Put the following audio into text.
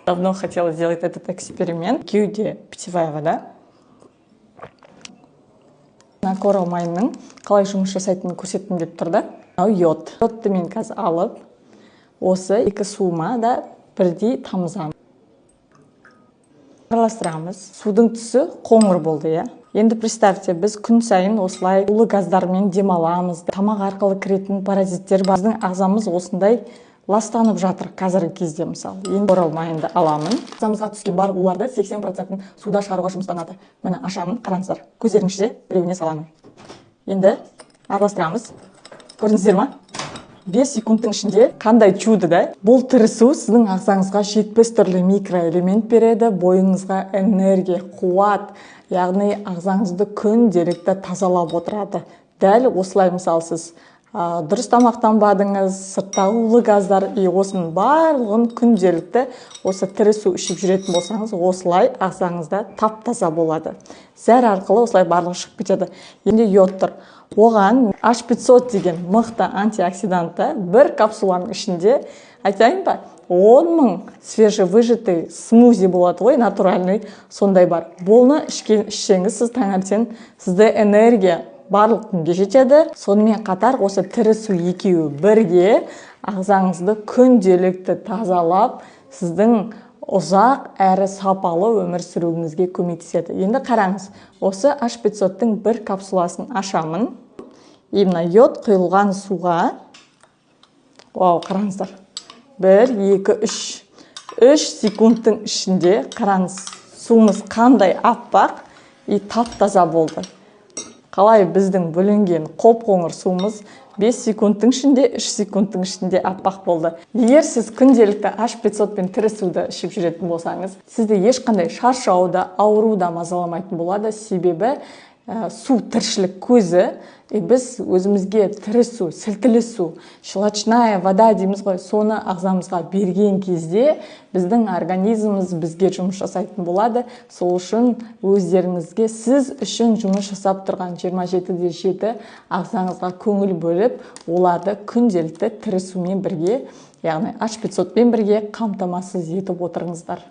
Давно хотела сделать этот эксперимент. Кеуде питьевая вода. Корал майының қалай жұмыс жасайтынын көрсеттім деп тұр да. Йод. Йодты мен қазір алып, осы екі суыма да бірдей тамызамын. Араластырамыз. Судың түсі қоңыр болды, я. Енді представьте, біз күн сайын осылай улы газдармен демаламыз. Тамақ арқылы кіретін паразиттер бар. Біздің ағзамыз осындай ластанып жатыр қазіргі кезде, мысалы. Енді корал майынды аламын. Ағзамызға түскен бар уларды 80% суда шығаруға жұмыстанады. Міне ашамын, қараңыздар. Көздердің ішінде біреуіне саламын. Енді араластырамыз. Көрдіңіздер ма? 5 секундтың ішінде қандай чудо да. Бұл тірісу сіздің ағзаңызға 70 түрлі микроэлемент береді, бойыңызға энергия, қуат, яғни ағзаңызды күнделікті тазалап отырады. Дәл осылай, мысалы, сіз дұрыс тамақтанбадыңыз, сырттағы улы газдар, осының барлығын күнделікті осы тірісу ішіп жүретін болсаңыз, осылай ағзаңызда тап-таза болады. Зәр арқылы осылай барлығы шығып кетеді. Енді йод тұр. Оған H500 деген мықты антиоксиданты бір капсуланың ішінде, айтайын ба, 10 000 свежевыжатый смузи болады ғой, натуральный, сондай бар. Болны ішсеңіз, сіз таңертең сізде энергия барлық күнге жетеді. Сонымен қатар осы тірісу екеуі бірге ағзаңызды күнделікті тазалап, сіздің ұзақ әрі сапалы өмір сүруіңізге көмектеседі. Енді қараңыз, осы H500-тың бір капсуласын ашамын. Именно йод құйылған суға, қараңыздар, 1, 2, 3 секундтың ішінде қараңыз, суымыз қандай аппақ и тап-таза болды. Қалай біздің бөлінген қоп-қоңыр суымыз 5 секундтың ішінде, 3 секундтың ішінде аппақ болды. Егер сіз күнделікті H500 пен тірісуді ішіп жүретін болсаңыз, сізді ешқандай шаршауда, ауруда мазаламайтын болады. Себебі су тіршілік көзі, біз өзімізге тірісу, сілтілі су, щелочная вода дейміз ғой, соны ағзамызға берген кезде біздің организміміз бізге жұмыс жасайтын болады. Сол үшін өздеріңізге сіз үшін жұмыс жасап тұрған 27-7 ағзаңызға көңіл бөліп, оларды күнделікті тірісумен бірге, яғни H500 пен бірге қамтамасыз етіп отырыңыздар.